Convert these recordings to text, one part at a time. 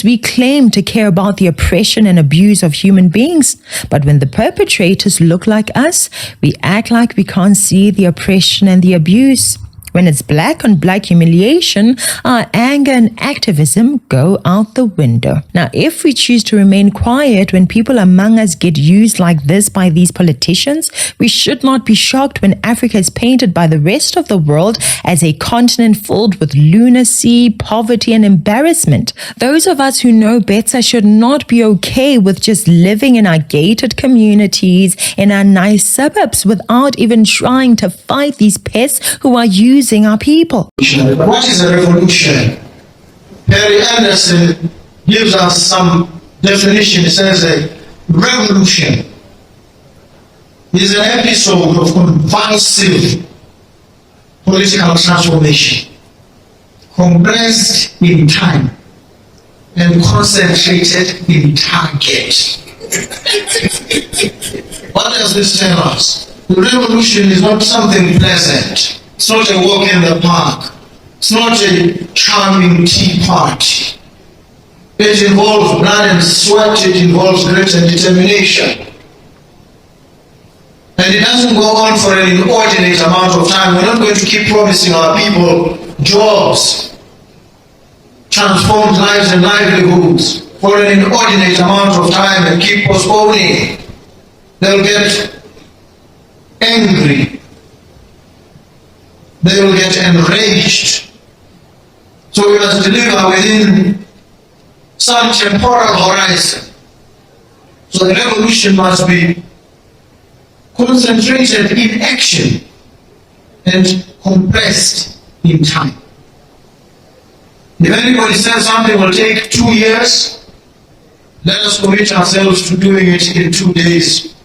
We claim to care about the oppression and abuse of human beings, but when the perpetrators look like us, we act like we can't see the oppression and the abuse. When it's black on black humiliation, our anger and activism go out the window. Now, if we choose to remain quiet when people among us get used like this by these politicians, we should not be shocked when Africa is painted by the rest of the world as a continent filled with lunacy, poverty, and embarrassment. Those of us who know better should not be okay with just living in our gated communities, in our nice suburbs, without even trying to fight these pests who are using our people. What is a revolution? Perry Anderson gives us some definition. He says a revolution is an episode of convulsive political transformation, compressed in time and concentrated in target. What does this tell us? The revolution is not something pleasant. It's not a walk in the park. It's not a charming tea party. It involves blood and sweat. It involves grit and determination. And it doesn't go on for an inordinate amount of time. We're not going to keep promising our people jobs, transformed lives and livelihoods for an inordinate amount of time and keep postponing. They'll get angry. They will get enraged. So we must deliver within some temporal horizon. So the revolution must be concentrated in action and compressed in time. If anybody says something will take 2 years, let us commit ourselves to doing it in 2 days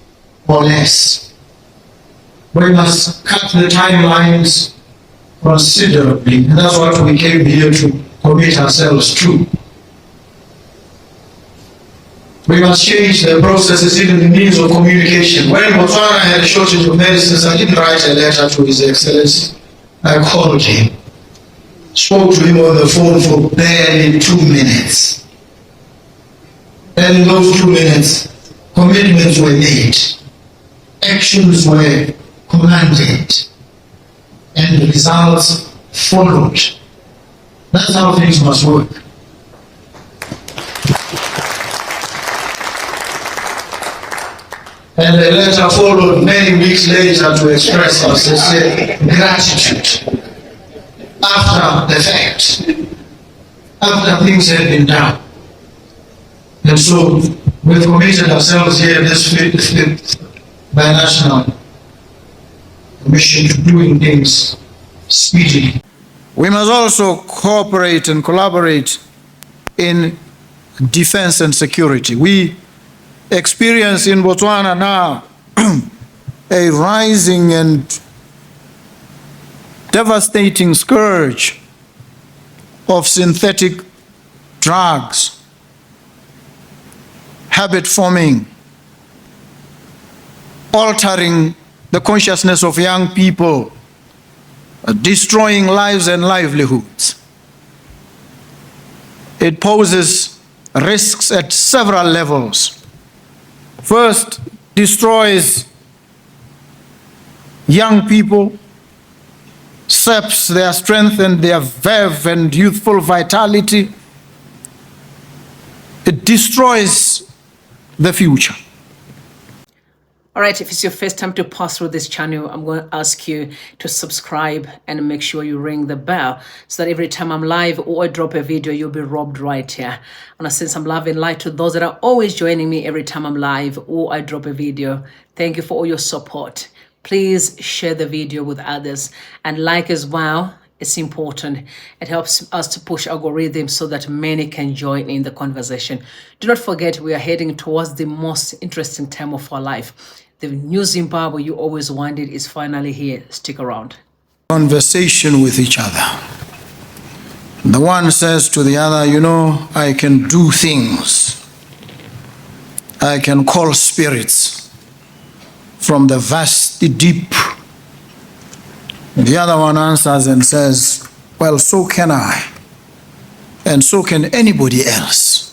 or less. We must cut the timelines considerably, and that's what we came here to commit ourselves to. We must change the processes, even the means of communication. When Botswana had a shortage of medicines, I didn't write a letter to His Excellency. I called him, spoke to him on the phone for barely 2 minutes. And in those 2 minutes, commitments were made, actions were commanded, and the results followed. That's how things must work. And the letter followed many weeks later to express our sincere gratitude after the fact, after things had been done. And so we've committed ourselves here, this fifth binational commission, to doing things speedily. We must also cooperate and collaborate in defense and security. We experience in Botswana now a rising and devastating scourge of synthetic drugs, habit forming, altering the consciousness of young people, destroying lives and livelihoods. It poses risks at several levels. First, destroys young people, saps their strength and their verve and youthful vitality. It destroys the future. All right, if it's your first time to pass through this channel, I'm going to ask you to subscribe and make sure you ring the bell so that every time I'm live or I drop a video, you'll be robbed right here. I want to send some love and light to those that are always joining me every time I'm live or I drop a video. Thank you for all your support. Please share the video with others and like as well. It's important. It helps us to push algorithms so that many can join in the conversation. Do not forget, we are heading towards the most interesting time of our life. The new Zimbabwe you always wanted is finally here. Stick around. Conversation with each other. The one says to the other, you know, I can do things. I can call spirits from the vast deep. The other one answers and says, well, so can I. And so can anybody else.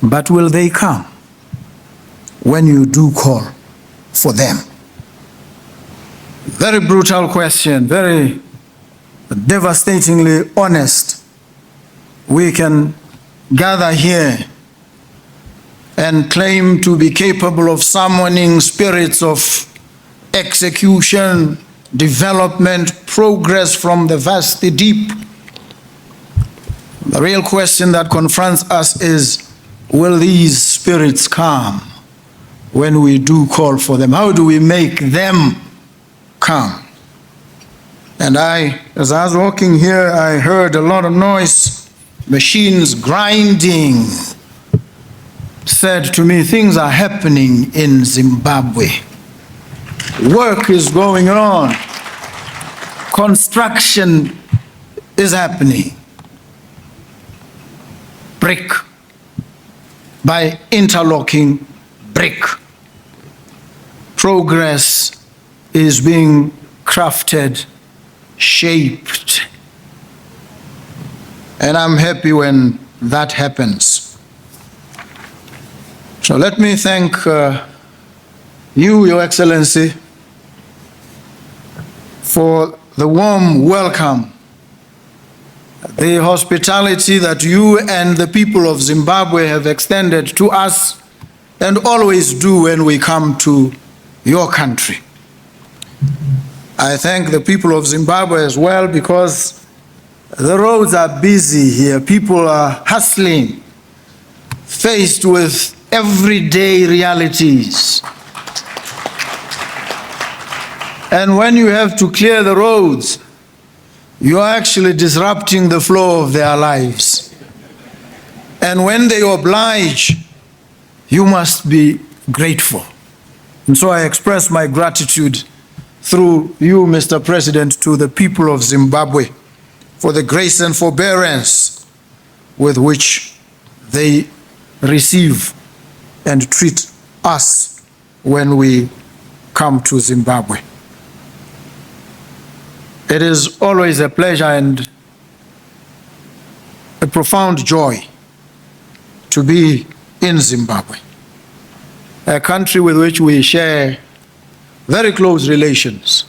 But will they come when you do call for them? Very brutal question, very devastatingly honest. We can gather here and claim to be capable of summoning spirits of execution, development, progress from the vast deep. The real question that confronts us is, will these spirits come when we do call for them? How do we make them come? And as I was walking here, I heard a lot of noise, machines grinding. Said to me, things are happening in Zimbabwe. Work is going on. Construction is happening. Brick by interlocking brick. Progress is being crafted, shaped. And I'm happy when that happens. So let me thank you, Your Excellency, for the warm welcome, the hospitality that you and the people of Zimbabwe have extended to us and always do when we come to your country. I thank the people of Zimbabwe as well, because the roads are busy here. People are hustling, faced with everyday realities. And when you have to clear the roads, you are actually disrupting the flow of their lives. And when they oblige, you must be grateful. And so I express my gratitude through you, Mr. President, to the people of Zimbabwe for the grace and forbearance with which they receive and treat us when we come to Zimbabwe. It is always a pleasure and a profound joy to be in Zimbabwe, a country with which we share very close relations.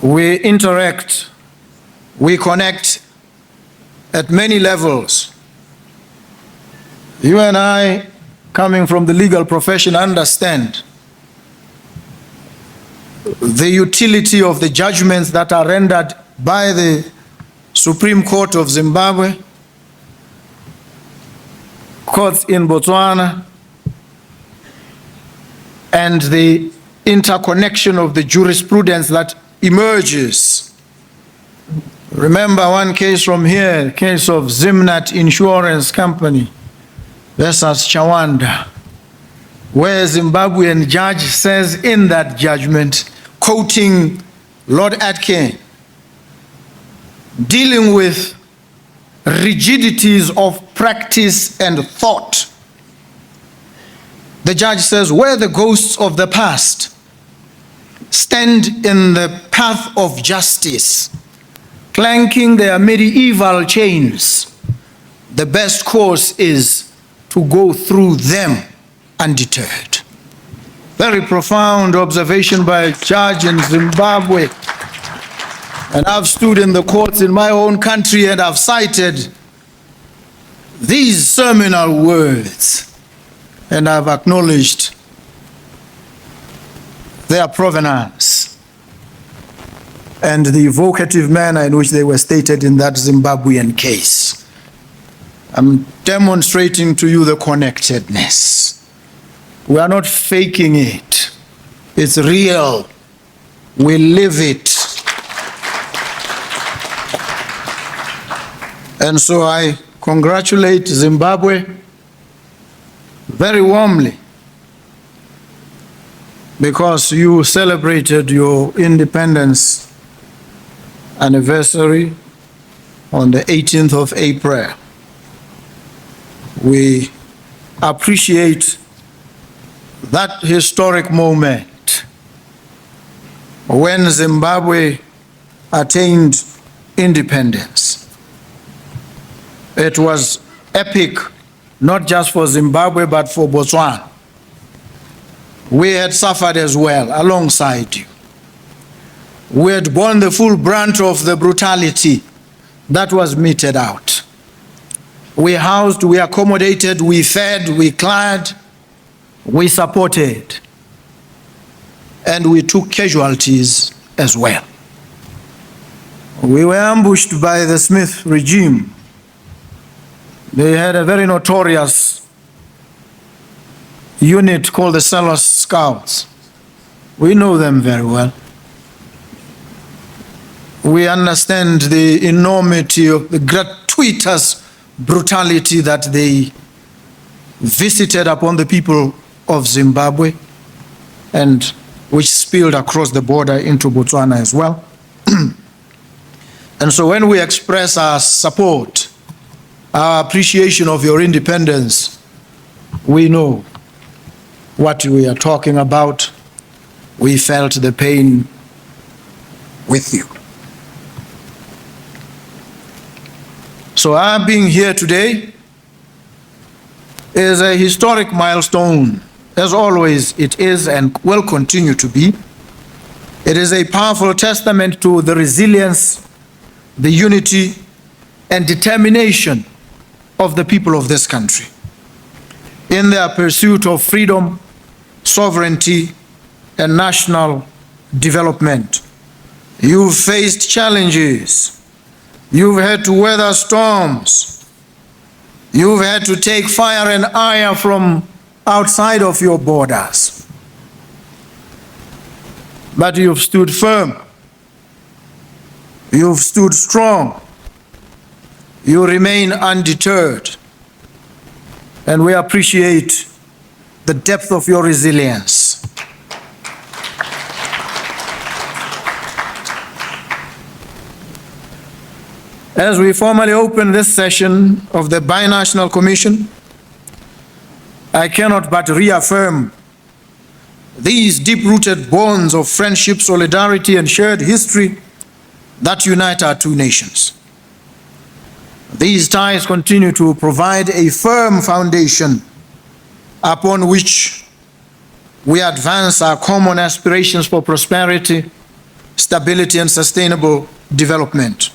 We interact, we connect at many levels. You and I, coming from the legal profession, understand the utility of the judgments that are rendered by the Supreme Court of Zimbabwe, courts in Botswana, and the interconnection of the jurisprudence that emerges. Remember one case from here, the case of Zimnat Insurance Company versus Chawanda, where a Zimbabwean judge says in that judgment, quoting Lord Atkin, dealing with rigidities of practice and thought, the judge says, where the ghosts of the past stand in the path of justice, clanking their medieval chains, the best course is to go through them undeterred. Very profound observation by a judge in Zimbabwe. And I've stood in the courts in my own country and I've cited these seminal words, and I've acknowledged their provenance and the evocative manner in which they were stated in that Zimbabwean case. I'm demonstrating to you the connectedness. We are not faking it. It's real. We live it. And so I congratulate Zimbabwe very warmly, because you celebrated your independence anniversary on the 18th of April. We appreciate that historic moment when Zimbabwe attained independence. It was epic not just for Zimbabwe, but for Botswana. We had suffered as well alongside you. We had borne the full brunt of the brutality that was meted out. We housed, we accommodated, we fed, we clad, we supported, and we took casualties as well. We were ambushed by the Smith regime. They had a very notorious unit called the Selous Scouts. We know them very well. We understand the enormity of the gratuitous brutality that they visited upon the people of Zimbabwe, and which spilled across the border into Botswana as well. And so when we express our support, our appreciation of your independence, we know what we are talking about. We felt the pain with you. So our being here today is a historic milestone. As always, it is and will continue to be. It is a powerful testament to the resilience, the unity, and determination of the people of this country in their pursuit of freedom, sovereignty, and national development. You've faced challenges. You've had to weather storms. You've had to take fire and ire from outside of your borders. But you've stood firm. You've stood strong. You remain undeterred. And we appreciate the depth of your resilience. As we formally open this session of the Binational Commission, I cannot but reaffirm these deep-rooted bonds of friendship, solidarity, and shared history that unite our two nations. These ties continue to provide a firm foundation upon which we advance our common aspirations for prosperity, stability, and sustainable development.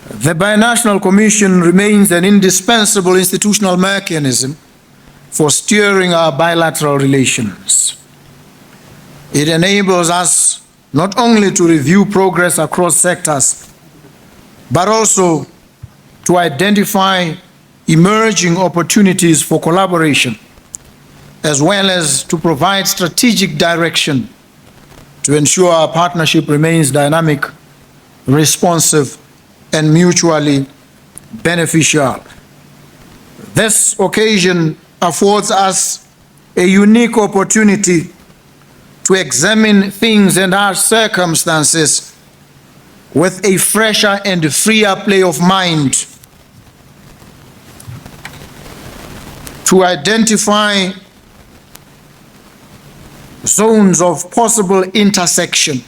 The Binational Commission remains an indispensable institutional mechanism for steering our bilateral relations. It enables us not only to review progress across sectors, but also to identify emerging opportunities for collaboration, as well as to provide strategic direction to ensure our partnership remains dynamic, responsive, and mutually beneficial. This occasion affords us a unique opportunity to examine things and our circumstances with a fresher and freer play of mind, to identify zones of possible intersection,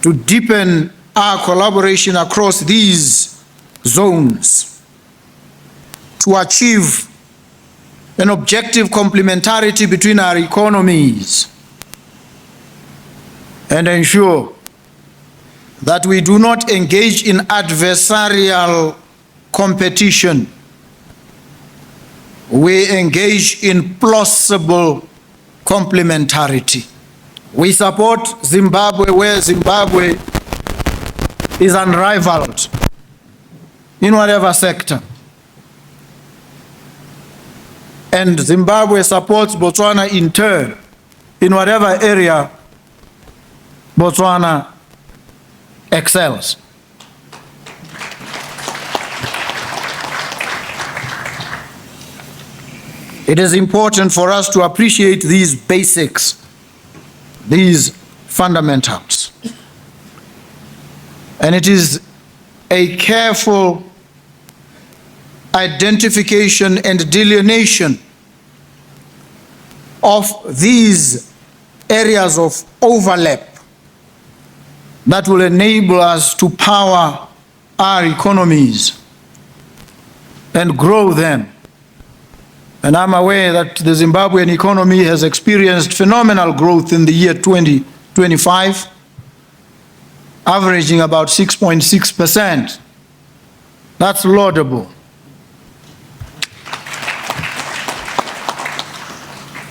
to deepen our collaboration across these zones, to achieve an objective complementarity between our economies, and ensure that we do not engage in adversarial competition. We engage in plausible complementarity. We support Zimbabwe where Zimbabwe is unrivaled in whatever sector. And Zimbabwe supports Botswana in turn in whatever area Botswana excels. It is important for us to appreciate these basics, these fundamentals. And it is a careful identification and delineation of these areas of overlap that will enable us to power our economies and grow them. And I'm aware that the Zimbabwean economy has experienced phenomenal growth in the year 2025, averaging about 6.6%. That's laudable.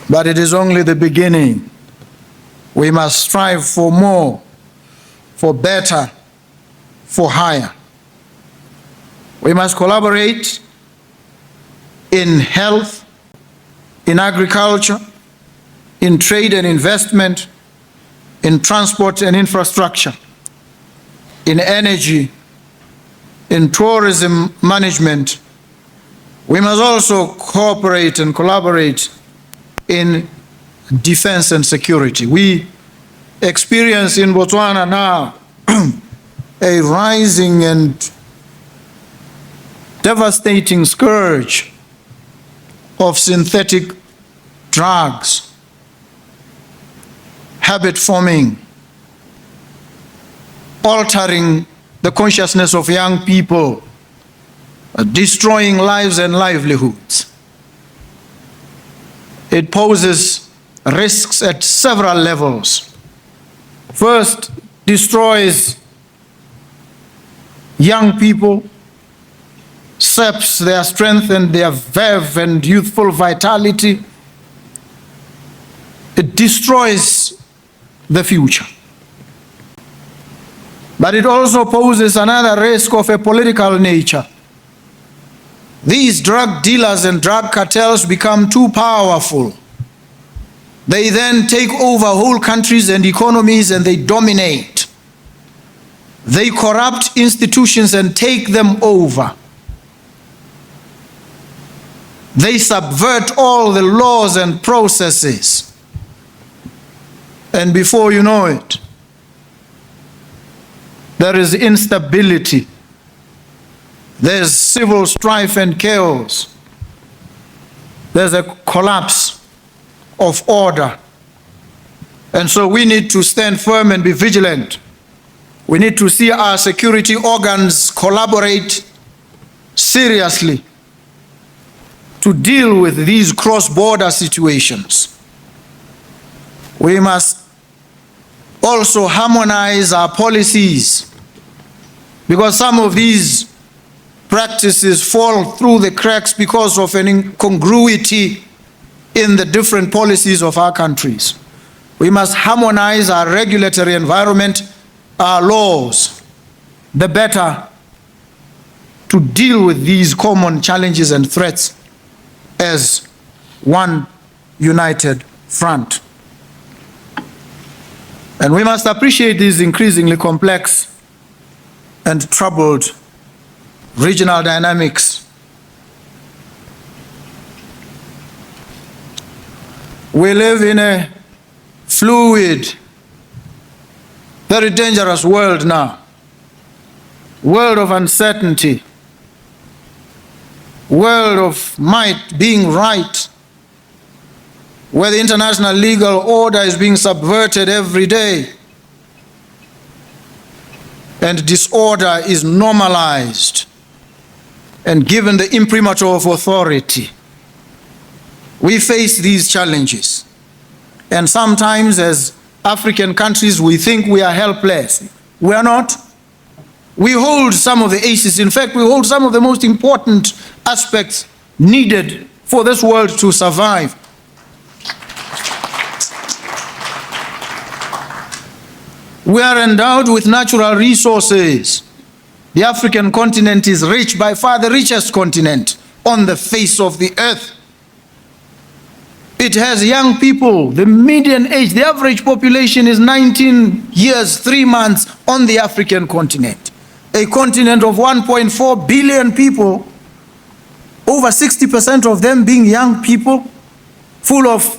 But it is only the beginning. We must strive for more, for better, for higher. We must collaborate in health, in agriculture, in trade and investment, in transport and infrastructure, in energy, in tourism management. We must also cooperate and collaborate in defense and security. We experience in Botswana now a rising and devastating scourge of synthetic drugs, habit forming, altering the consciousness of young people, destroying lives and livelihoods. It poses risks at several levels. First, destroys young people, saps their strength and their verve and youthful vitality. It destroys the future. But it also poses another risk of a political nature. These drug dealers and drug cartels become too powerful. They then take over whole countries and economies and they dominate. They corrupt institutions and take them over. They subvert all the laws and processes. And before you know it, there is instability. There's civil strife and chaos. There's a collapse of order. And so we need to stand firm and be vigilant. We need to see our security organs collaborate seriously to deal with these cross-border situations. We must also harmonize our policies, because some of these practices fall through the cracks because of an incongruity in the different policies of our countries. We must harmonize our regulatory environment, our laws, the better to deal with these common challenges and threats as one united front. And we must appreciate these increasingly complex and troubled regional dynamics. We live in a fluid, very dangerous world now. World of uncertainty. World of might being right, where the international legal order is being subverted every day and disorder is normalized and given the imprimatur of authority. We face these challenges, and sometimes as African countries we think we are helpless. We are not. We hold some of the aces. In fact, we hold some of the most important aspects needed for this world to survive. We are endowed with natural resources. The African continent is rich, by far the richest continent on the face of the earth. It has young people. The median age, the average population is 19 years, 3 months on the African continent. A continent of 1.4 billion people, over 60% of them being young people, full of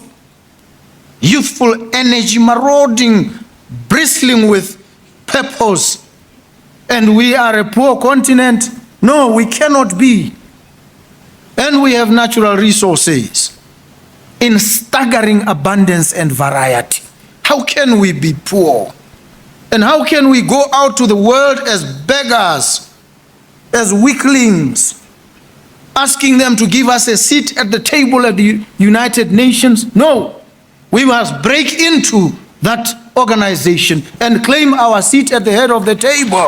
youthful energy, marauding, bristling with purpose. And we are a poor continent? No, we cannot be. And we have natural resources in staggering abundance and variety. How can we be poor? And how can we go out to the world as beggars, as weaklings, asking them to give us a seat at the table at the United Nations. No, we must break into that organization and claim our seat at the head of the table.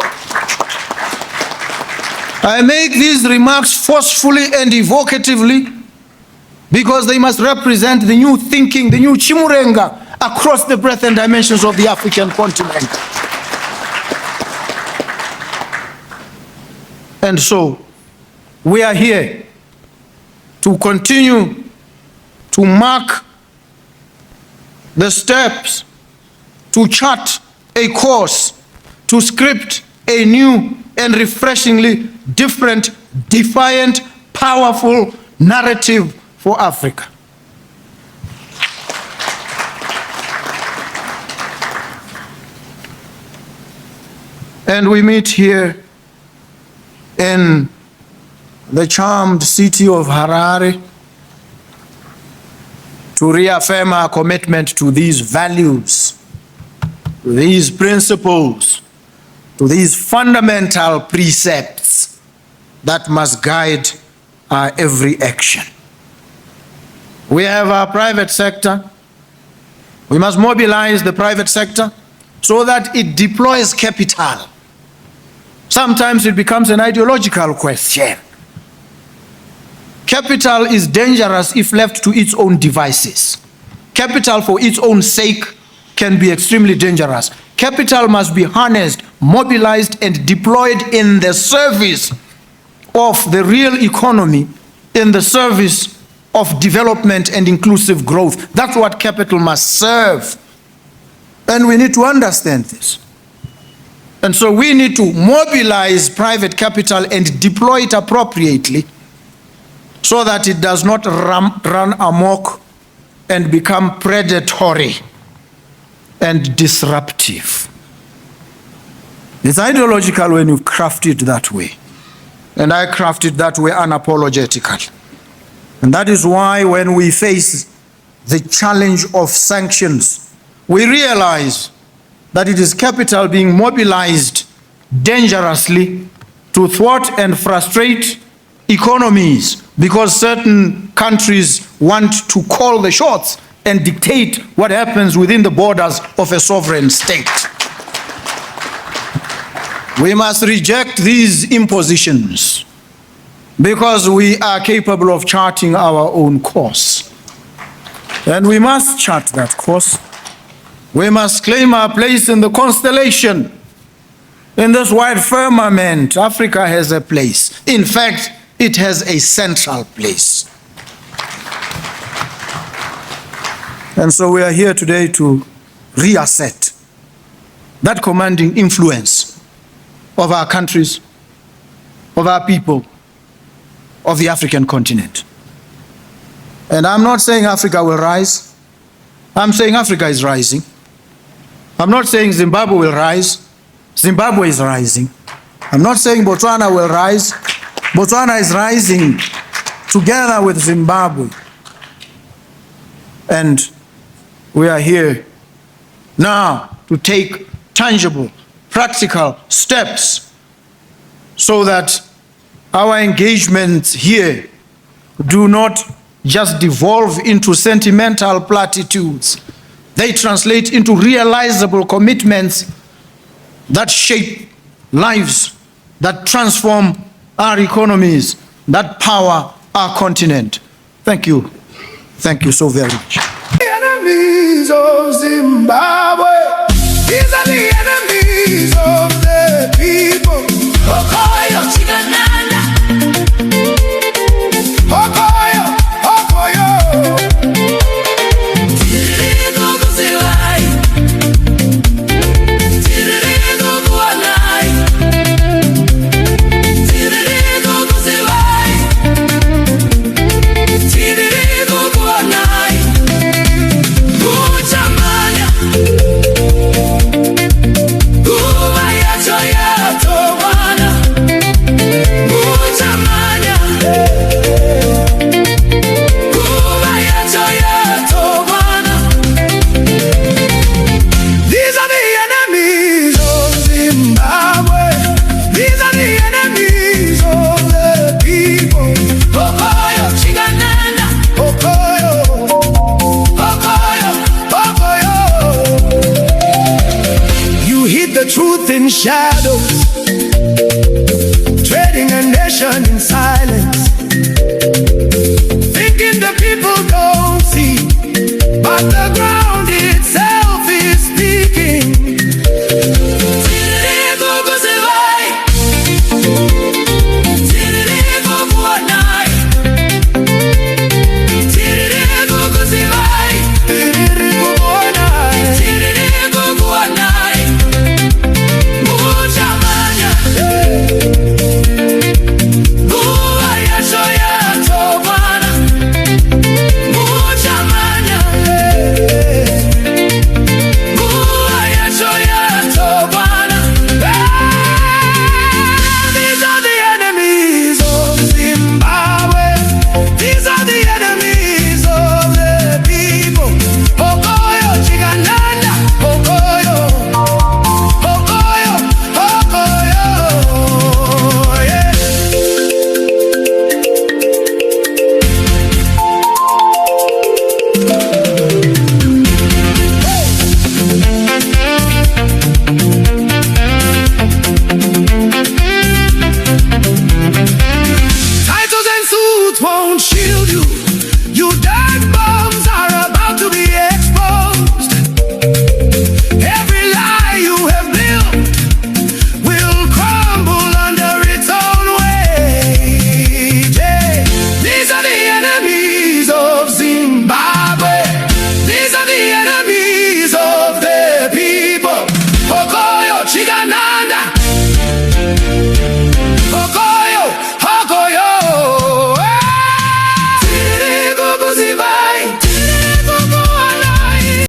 I make these remarks forcefully and evocatively because they must represent the new thinking, the new chimurenga across the breadth and dimensions of the African continent. And so, we are here to continue to mark the steps, to chart a course, to script a new and refreshingly different, defiant, powerful narrative for Africa. And we meet here in the charmed city of Harare to reaffirm our commitment to these values, to these principles, to these fundamental precepts that must guide our every action. We have our private sector. We must mobilize the private sector so that it deploys capital. Sometimes it becomes an ideological question. Capital is dangerous if left to its own devices. Capital for its own sake can be extremely dangerous. Capital must be harnessed, mobilized, and deployed in the service of the real economy, in the service of development and inclusive growth. That's what capital must serve. And we need to understand this. And so we need to mobilize private capital and deploy it appropriately so that it does not run amok and become predatory and disruptive. It's ideological when you craft it that way. And I craft it that way unapologetically. And that is why when we face the challenge of sanctions, we realize that it is capital being mobilized dangerously to thwart and frustrate economies because certain countries want to call the shots and dictate what happens within the borders of a sovereign state. We must reject these impositions because we are capable of charting our own course. And we must chart that course. We must claim our place in the constellation. In this wide firmament, Africa has a place. In fact, it has a central place. And so we are here today to reassert that commanding influence of our countries, of our people, of the African continent. And I'm not saying Africa will rise. I'm saying Africa is rising. I'm not saying Zimbabwe will rise. Zimbabwe is rising. I'm not saying Botswana will rise. Botswana is rising together with Zimbabwe. And we are here now to take tangible, practical steps so that our engagements here do not just devolve into sentimental platitudes. They translate into realizable commitments that shape lives, that transform our economies, that power our continent. Thank you. Thank you so very much. The enemies of Zimbabwe, these are the enemies of the people. Okoyo, Zvigananda. Okoyo, Okoyo. Tiririgo kuzilai. Tiririgo kuanai. Tiririgo kuzilai. Tiririgo kuanai. Kuchamanya. Kuba yacho yato wana. shadows, treading a nation in silence, thinking the people don't see, but the ground itself is speaking. Won't shield you.